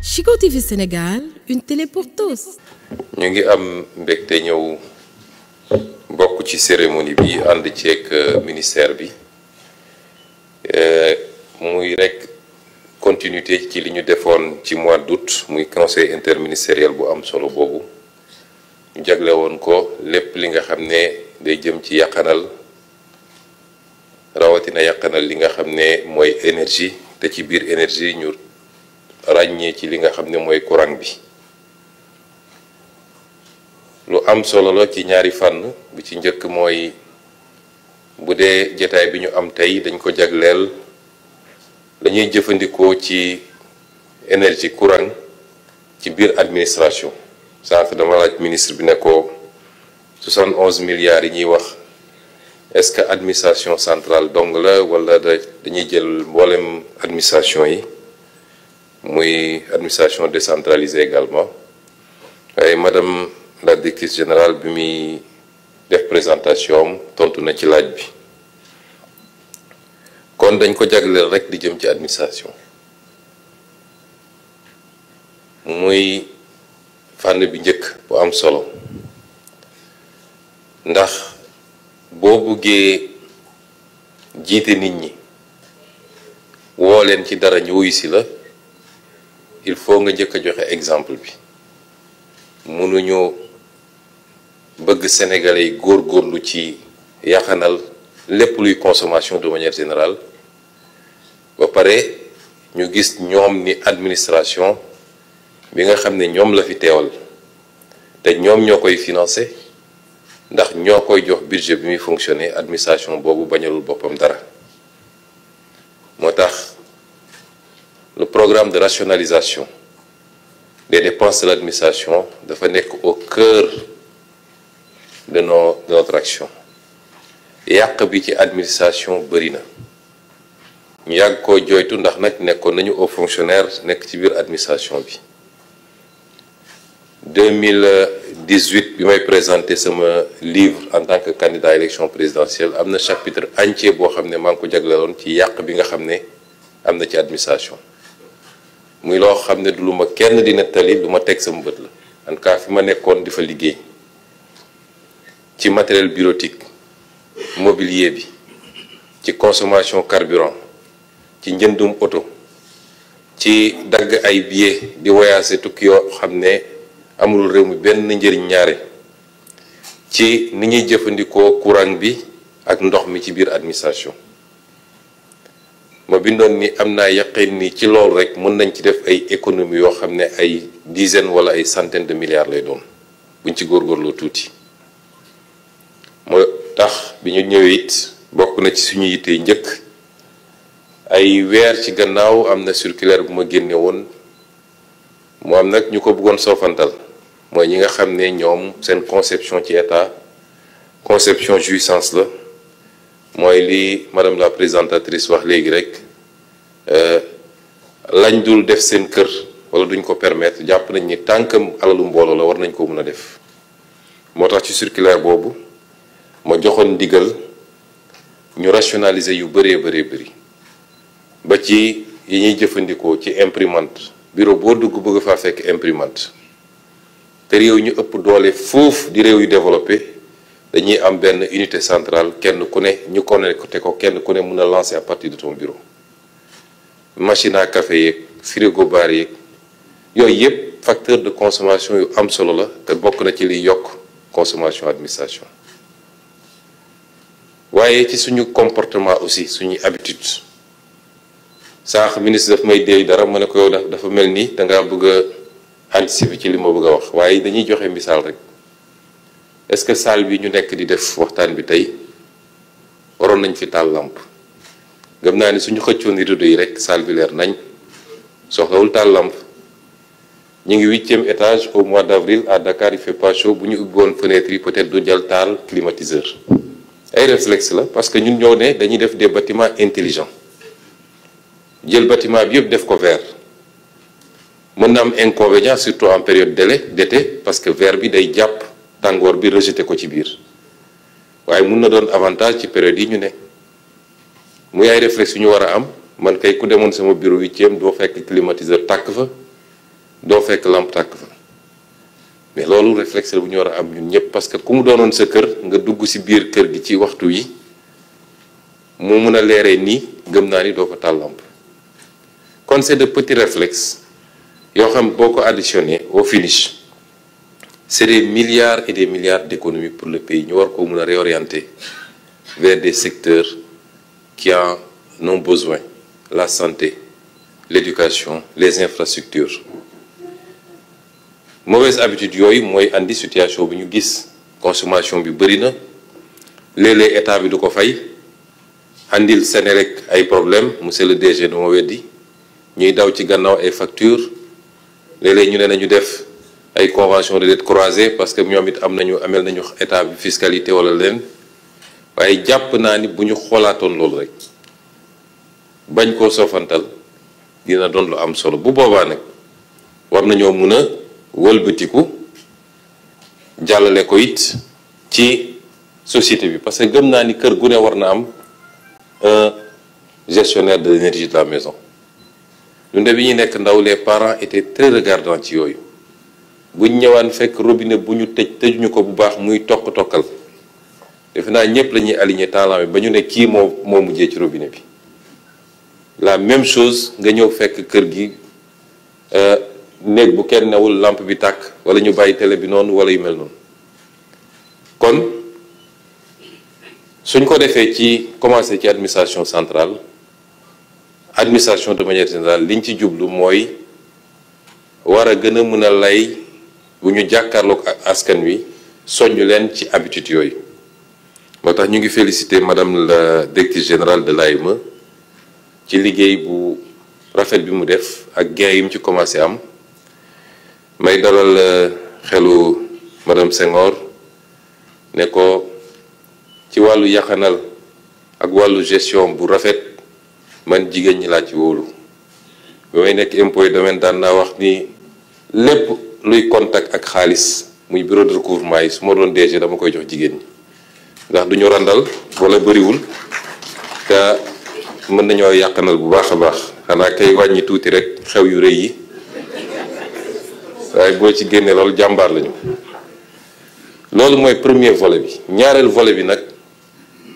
Chico TV Sénégal, une télé pour tous. ñu ngi am mbégte ñëw bokk ci cérémonie bi ànd ceeg ministère bi muy rek continuité ci li ñu defoon ci mois d'août muy conseil interministériel bu am solo boobu ñu jagle woon ko lépp li nga xam ne day jëm ci yàqanal rawatina yàqanal li nga xam ne mooy énergie te ci biir énergie ñu ràññee ci li nga xam ne mooy courant bi. lu am solo la ci ñaari fànn bi ci njëkk mooy bu dee jataay bi ñu am tey dañ ko jagleel lañuy jëfandikoo ci énergie courant ci biir administration sànq dama laaj ministre bi ne ko 71 milliards yi ñuy wax est-ce que administration centrale dong la wala dañuy jël mboolem administration yi muy administration décentralisée également waaye madame la directrice générale bi muy def présentation tontu na ci laaj bi kon dañ ko jagleel rek di jëm ci administration muy fànn bi njëkk bu am solo ndax boo buggee jiite nit ñi woo leen ci dara ñu wuyu si la il faut nga njëkk a joxe exemple bi mënuñu bëgg sénégalais yi góorgóorlu ci yaxanal lépp luy consommation de manière générale ba pare ñu gis ñoom ni administration bi nga xam ne ñoom la fi teewal te ñoom ñoo koy financer ndax ñoo koy jox budget bi muy fonctionner administration boobu bañalul boppam dara moo tax le programme de rationalisation des dépenses de l'administration dafa nekk au cœur de notre action yàq bi ci administration bëri na ñu yàgg koo jooytu ndax nag nekkoon nañu aux fonctionnaires nekk ci biir administration bi 2018 bi may présenté sama livre en tant que candidat à élection présidentielle am na chapitre entier boo xam ne maa ngi ko jagleeloon ci yàq bi nga xam ne am na ci administration muy loo xam ne du lu ma kenn di nettali lu ma teg sama bët la en tout cas fi ma nekkoon di fa liggéey ci matériel bureautique mobilier bi ci consommation carburant ci njëndum oto ci dagg ay billets di voyager tukki yoo xam ne amul réew mi benn njëriñ ñaare ci ni ñuy jëfandikoo courant bi ak ndox mi ci biir administration ma bindoon ni am naa yaqin ni ci loolu rek mën nañ ci def ay économie yoo xam ne ay dizaines wala ay centaines de milliards lay doon buñ ci góorgóorloo tuuti moo tax bi ñu ñëwee it bokk na ci suñu yitte njëkk ay weer ci gannaaw am na circulaire bu ma génne woon mu am nag ñu ko bëggoon soofantal mooy ñi nga xam ne ñoom seen conception ci état conception jouissance la mooy li madame la présentatrice wax léegi rek lañ dul def seen kër wala duñ ko permettre jàpp nañ ni tànkam alalu mbooloo la war nañ ko mën a def moo tax ci circulaire boobu ma joxoon ndigal ñu rationaliser yu bëree bëri ba ci yi ñuy jëfandikoo ci imprimante bureau boo dugg bëgg faa fekk imprimante te réew ñu ëpp doole foofu di réew yu développé dañuy am benn unité centrale kenn ku ne ñu connecté ko kenn ku ne mën a lancer à partir de ton bureau machine à café yeeg frigo bar yeeg yooyu yëpp facteur de consommation yu am solo la te bokk na ci liy yokk consommation administration waaye ci suñu comportement aussi suñuy habitude sànq ministre daf may déey dara ma ne ko yow dafa mel ni dangaa bëgg a anticiper ci li ma bëgg a wax waaye dañuy joxe misaal rek est-ce que salle bi ñu nekk di def waxtaan bi tey waroon nañ fi taal lampe gëm naa ni suñu xëccoon rideau yi rek salle bi leer nañ soxlawul taal lampe ñu ngi 8e étage au mois d'avril à Dakar il fait pas chaud bu ñu ubbi woon fenêtre yi peut-être du jël taal climatiseur ay réflexe la parce que ñun ñoo ne dañuy def des bâtiments intelligents jël bâtiment bi yëpp def ko vert mën na am inconvénient surtout en période d'été parce que vert bi day jàpp tàngoor bi rejeté ko ci biir waaye mun na doon avantage ci période yi ñu ne muy ay réflexe yu ñu war a am man kay ku demoon sama bureau 8e doo fekk climatiseur tàkk fa doo fekk lampe tàkk fa mais loolu réflexe la bu ñu war a am ñun ñëpp parce que ku mu doonoon sa kër nga dugg ci biir kër gi ci waxtu wi mu mun a leeree nii gëm naa ni doo ko taal lampe kon c'est de petits réflexes yoo xam boo ko additionné au finish c'est des milliards et des milliards d'économies pour le pays ñu war ko mun a réorienter vers des secteurs qui en ont besoin, la santé, l'éducation, les infrastructures. Mauvaise habitude yooyu mooy andi situation bi ñu gis consommation bi bëri na léeg-léeg état bi du ko fay andil Senelec ay problème monsieur le DG du ma weddi ñuy daw ci gannaaw ay factures léeg-léeg ñu ne nañu def ay convention de dette croisée parce que ñoom it amel nañu état bi fiscalité wala leen waaye jàpp naa ni bu ñu xoolaatoon loolu rek bañ koo soofantal dina doon lu am solo bu boobaa nag war nañoo mun a wëlbatiku jàllale ko it ci société bi parce que gëm naa ni kër gu ne war na am un gestionnaire de l'énergie de la maison ñun de bi ñuy nekk ndaw les parents étaient très regardants ci yooyu buñ ñëwaan fekk robinet bu ñu tëjuñu ko bu baax muy tokk-tokkal defe naa ñëpp la ñuy aligné talent bi ba ñu ne kii moo mujjee ci robinet bi la même chose nga ñëw fekk kër gi néeg bu kenn newul lampe bi tàkk wala ñu bàyyi télé bi noonu wala yu mel noonu kon suñ ko defee ci commencé ci administration centrale administration de manière générale liñ ci jublu mooy war a gën a mën a lay bu ñu jàkkaarloog askan wi soññ leen ci habitude yooyu moo tax ñu ngi féliciter madame la directrice générale de l'AME ci liggéey bu rafet bi mu def ak gain yi mu ci commencé am may dalal xelu madame Senghor ne ko ci wàllu yaxanal ak wàllu gestion bu rafet man jigéen ñi laa ci wóolu ba may nekk impôt domaine daan naa wax ni lépp luy contact ak xaalis muy bureau de recouvrement yi su ma doon DG dama koy jox jigéen ñi ndax du ñu randal wala bëriwul te mën nañoo yàqanal bu baax a baax xanaa kay wàññi tuuti rek xew yu rëy yi waaye boo ci génnee loolu jàmbaar lañu loolu mooy premier volet bi ñaareel volet bi nag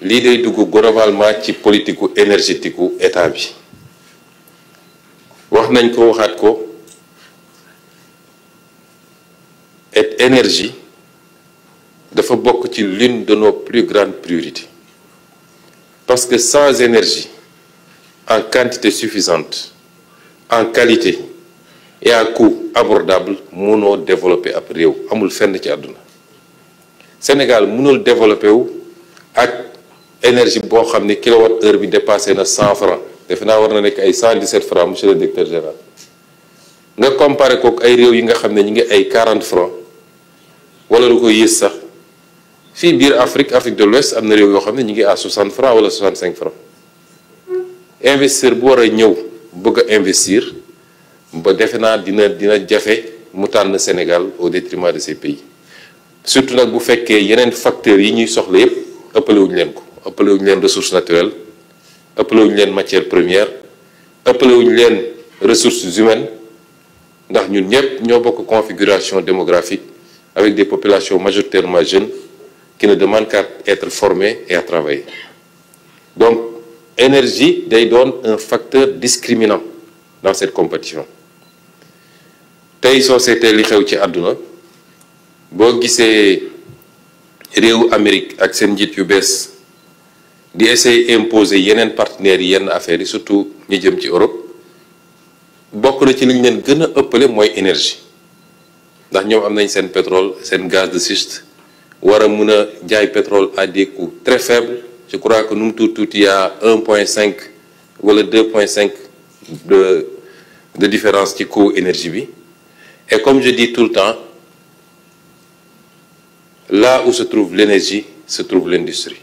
lii day dugg globalement ci politique énergétique u état bi wax nañ ko waxaat ko et énergie dafa bokk ci l'une de nos plus grandes priorités parce que sans énergie en quantité suffisante en qualité et à coût abordable mënoo développer ab réew amul fenn ci àdduna Sénégal mënul développer wu ak énergie boo xam ne kilowatt heure bi dépassé na 100 francs defe naa war na nekk ay 117 francs monsieur le directeur général nga comparé kook ay réew yi nga xam ne ñu ngi ay 40 francs wala lu ko yées sax fii biir Afrique de l'Ouest am na réew yoo xam ne ñu ngi à 60 francs wala 65 francs investisseur bu war a ñëw bëgg a investir ba defe naa dina jafe mu tànn Sénégal au détriment de ces pays surtout nag bu fekkee yeneen facteurs yi ñuy soxla yépp ëppalewuñu leen ko ëppalewuñu leen ressources naturelles ëppalewuñu leen matières premières ëppalewuñu leen ressources humaines ndax ñun ñëpp ñoo bokk configuration démographique avec des populations majoritairement jeunes qui ne demandent qu'à être formées et à travailler donc énergie day doon un facteur discriminant dans cette compétition tey soo seetee li xew ci àdduna boo gisee réewu Amérique ak seen njiit yu bees di essayer imposer yeneen partenaires yi yenn affaires yi surtout ñi jëm ci Europe bokk na ci li ñu leen gën a ëppale mooy énergie ndax ñoom am nañ seen pétrole seen gaz de schiste war a mun a jaay pétrole à des coûts très faibles je crois que nu mu tuuti y a 1,5 wala 2,5 de différence ci coût énergie bi et comme je dis tout le temps là où se trouve l'énergie se trouve l'industrie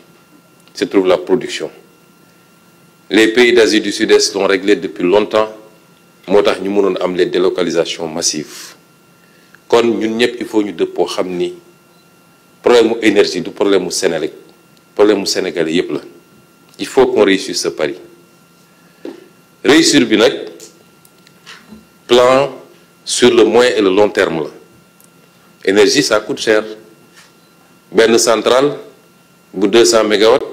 se trouve la production les pays d'Asie du Sud-Est l'ont réglé depuis longtemps moo tax ñu mënoon am les délocalisations massives kon ñun ñëpp il faut ñu dëppoo xam ni problème mu énergie du problème mu Sénélec problème mu sénégalais yépp la il faut qu'on réussisse ce pari réussir bi nag plan sur le moyen et le long terme la énergie ça coûte cher benn centrale bu 200 mégawatts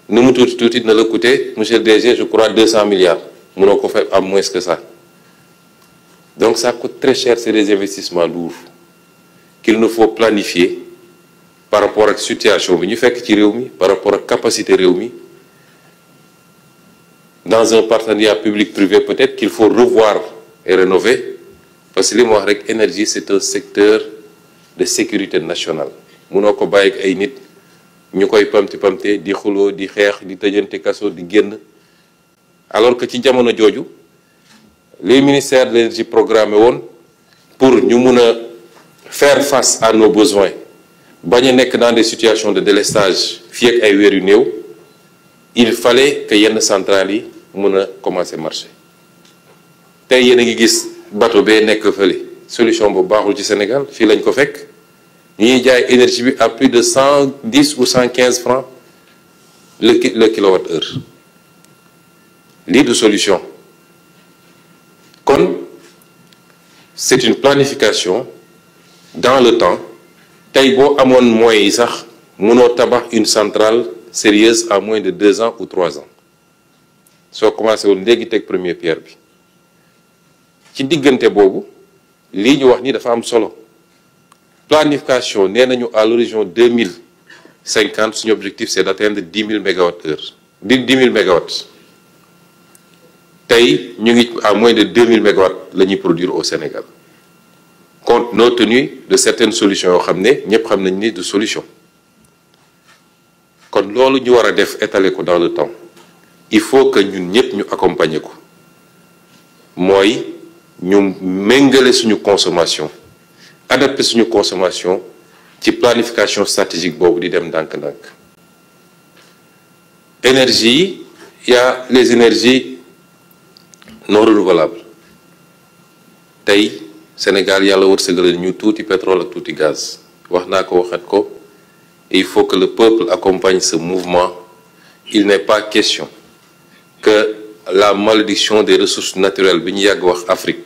nu mu tuuti na la coûter monsieur le DG je crois 200 milliards mënoo ko fa am moins que ça donc ça coûte très cher, c'est des investissements lourds qu'il nous faut planifier par rapport à la situation bi ñu fekk ci réew mi par rapport à la capacité réew mi dans un partenariat public-privé peut-être qu'il faut revoir et rénover parce que li ma wax rek énergie c'est un secteur de sécurité nationale mënoo ko bàyyi ak ay nit ñu koy pamti di xuloo di xeex di tëjante kaso di génn alors que ci jamono jooju les ministères de l'énergie programmé woon pour ñu mun a faire face à nos besoins bañ a nekk dans des situations de délestage fii ak ay weer yu néew il fallait que yenn centrales yi mun a commencer marché tey yéen a ngi gis bateau bee nekk fële solution bu baaxul ci Sénégal fii lañ ko fekk ñuy jaay énergie bi à plus de 110 ou 115 francs le kilowatt-heure lii du solution kon c'est une planification dans le temps tey boo amoon moyens yi sax mënoo tabax une centrale sérieuse à moins de 2 ans ou 3 ans soo commencé woon léegi teg première pierre bi ci diggante boobu lii ñu wax ni dafa am solo planification nee nañu à l'horizon 2050 suñu objectif c'est d'atteindre 10 000 mégawatts-heure 10 000 mégawatts tey ñu ngi à moins de 2 000 mégawatts la ñuy produire au Sénégal compte tenu de certaines solutions yoo xam ne ñëpp xam nañ ni de solution kon loolu ñu war a def étaler ko dans le temps il faut que ñun ñëpp ñu accompagner ko mooy ñu méngale suñu consommation adapter suñu consommation ci planification stratégique boobu di dem ndànk-ndànk énergie yi y a les énergies non renouvelables tey Sénégal yàlla wërsëgale ñu tuuti pétrole ak tuuti gaz wax naa ko waxat ko et il faut que le peuple accompagne ce mouvement il n'est pas question que la malédiction des ressources naturelles bi ñu yàgg wax Afrique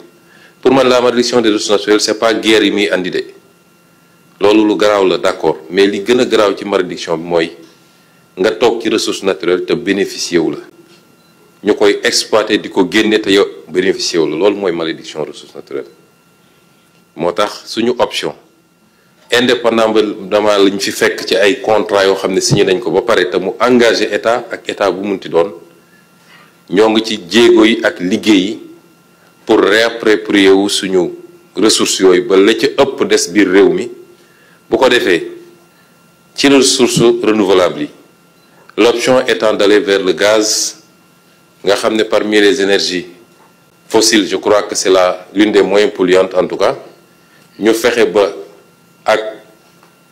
pour man la malédiction des ressources naturelles c'est pas guerre yi muy andi de loolu lu garaaw la d'accord mais li gën a garaaw ci malédiction bi mooy nga toog ci ressources naturelles te bénéficier wu la ñu koy exploiter di ko génne te yow bénéficier wu la loolu mooy malédiction ressources naturelles moo tax suñu option indépendamment lañ fi fekk ci ay contrat yoo xam ne signé nañ ko ba pare te mu engagé état ak état bu munti doon ñoo ngi ci jéego yi ak liggéey yi pour réapproprier wu suñu ressources yooyu ba la ca ëpp des biir réew mi bu ko defee ci ressources renouvelables yi l'option étant d'aller vers le gaz nga xam ne parmi les énergies fossiles je crois que c'est l'une des moins polluantes en tout cas ñu fexe ba ak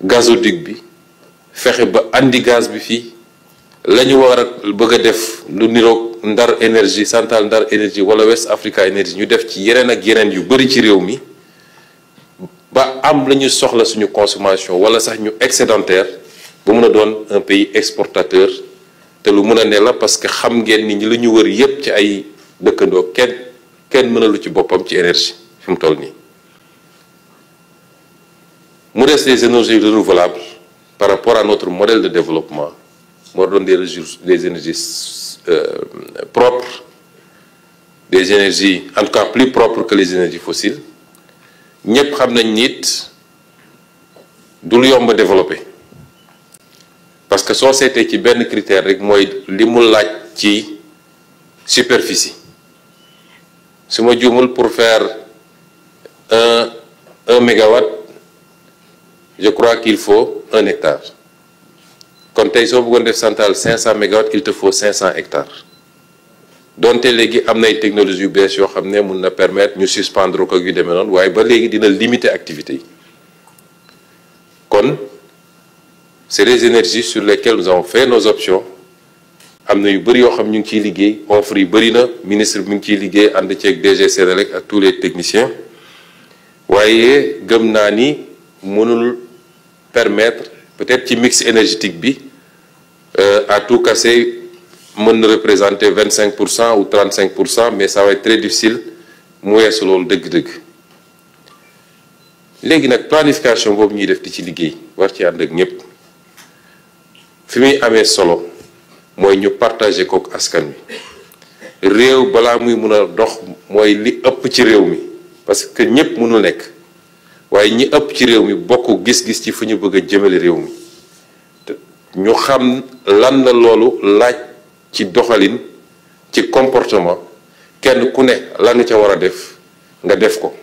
gazoduc bi fexe ba andi gaz bi fii la ñu war a bëgg a def lu niroog Ndar énergie Centrale Ndar énergie wala West Africa énergie ñu def ci yeneen ak yeneen yu bari ci réew mi ba am la ñu soxla suñu consommation wala sax ñu excédentaire bu mun a doon un pays exportateur te lu mun a ne la parce que xam ngeen ni ñi la ñu wër yépp ci ay dëkkandoo kenn mënalu ci boppam ci énergie fi mu toll nii mu des les énergies renouvelables par rapport à notre modèle de développement moo doon des énergies propres des énergies en tout cas plus propres que les énergies fossiles ñëpp xam nañ nit du lu yomb a développer parce que soo seetee ci benn critère rek mooy li mu laaj ci superficie su ma juumul pour faire un mégawatt je crois qu'il faut 1 hectare kon tey soo bëggoon def centrale 500 mégawatts il te faut 500 hectares donte léegi am nay technologie yu bees yoo xam ne mun na permettre ñu suspendre ko yu demee noonu waaye ba léegi dina limiter activité yi kon c'est les énergies sur lesquelles nous avons fait nos options am na yu bëri yoo xam ñu ngi ciy liggéey offre yi bëri na ministre bi mu ngi ciy liggéey ànd ceeg DG Senelec ak tous les techniciens waaye gëm naa ni mënul permettre peut-être ci mix énergétique bi à tout casser mën na représenter 25% ou 35% mais ça va être très difficile mu weesu loolu dëgg-dëgg léegi nag planification boobu ñuy def di ci liggéey war ci ànd ak ñëpp fi muy amee solo mooy ñu partager kook askan wi réew balaa muy mun a dox mooy li ëpp ci réew mi parce que ñëpp mënul nekk waaye ñi ëpp ci réew mi bokk gis-gis ci fu ñu bëgg a jëmale réew mi ñu xam lan la loolu laaj ci doxalin ci comportement kenn ku ne la nga ca war a def nga def ko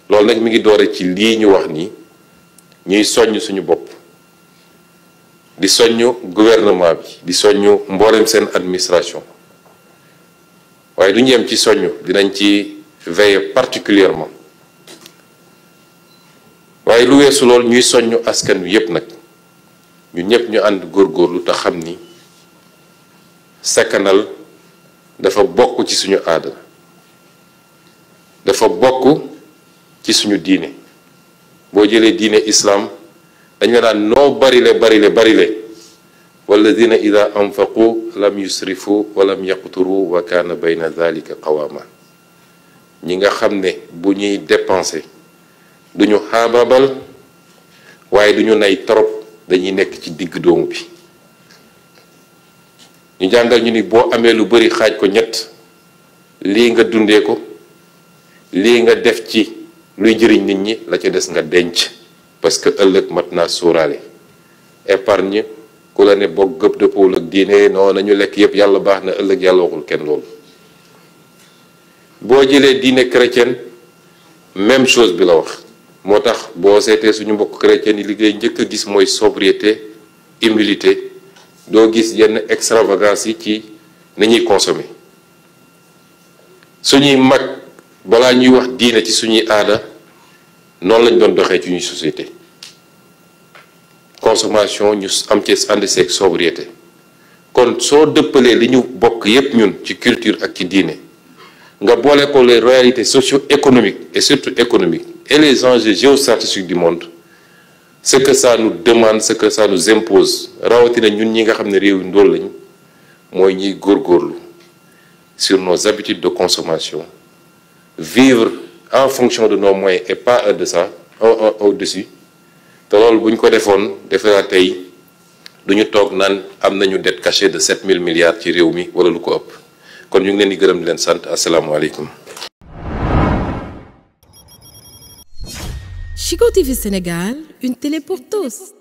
loolu nag mi ngi doore ci lii ñu wax nii ñuy soññ suñu bopp di soññ gouvernement bi di soññ mboolem seen administration waaye du ñu yem ci soññ dinañ ci veiller particulièrement waaye lu weesu loolu ñuy soññ askan wi yépp nag ñu ñëpp ñu ànd góorgóorlu te xam ni sakkanal dafa bokk ci suñu aada dafa bokk ci suñu diine boo jëlee diine islam dañ la daan noo barile walladina ida anfaqu lam yusrifu wa lam yaqturu wa kaana bayna dhalika qawama ñi nga xam ne bu ñuy dépenser duñu xaabaabal waaye duñu nay trop dañuy nekk ci digg doomu bi ñu jàngal ñu ni boo amee lu bari xaaj ko ñett lii nga dundee ko lii nga def ci luy jëriñ nit ñi la ca des nga denc parce que ëllëg mat naa sóoraale épargne ku la ne bokk gëpp dëppoo ak diine non nañu lekk yépp yàlla baax na ëllëg yàlla waxul kenn loolu boo jëlee diine chrétienne même chose bi la wax moo tax boo seetee suñu mbokk chrétien yi liggéey njëkk a gis mooy sobriété humilité doo gis yenn extravagance yi ci nañuy consommer suñuy mag balaa ñuy wax diine ci suñuy aada noonu lañ doon doxee ci ñuy société consommation ñu am ci ànd seeg sobriété kon soo dëppalee li ñu bokk yépp ñun ci culture ak ci diine nga boole ko les réalités socio-économiques et surtout économiques et les enjeux géostratégiques du monde ce que ça nous demande ce que ça nous impose rawatina ñun ñi nga xam ne réew yu ndóol lañ mooy ñuy góorgóorlu sur nos habitudes de consommation vivre en fonction de nos moyens et pas au-dessus te loolu bu ñu ko defoon defe naa tey du ñu toog naan am nañu dette cachée de 7000 milliards ci réew mi wala lu ko ëpp kon ñu ngi leen di gërëm di leen sant asalaamaaleykum. Chico TV Sénégal, une télé pour tous.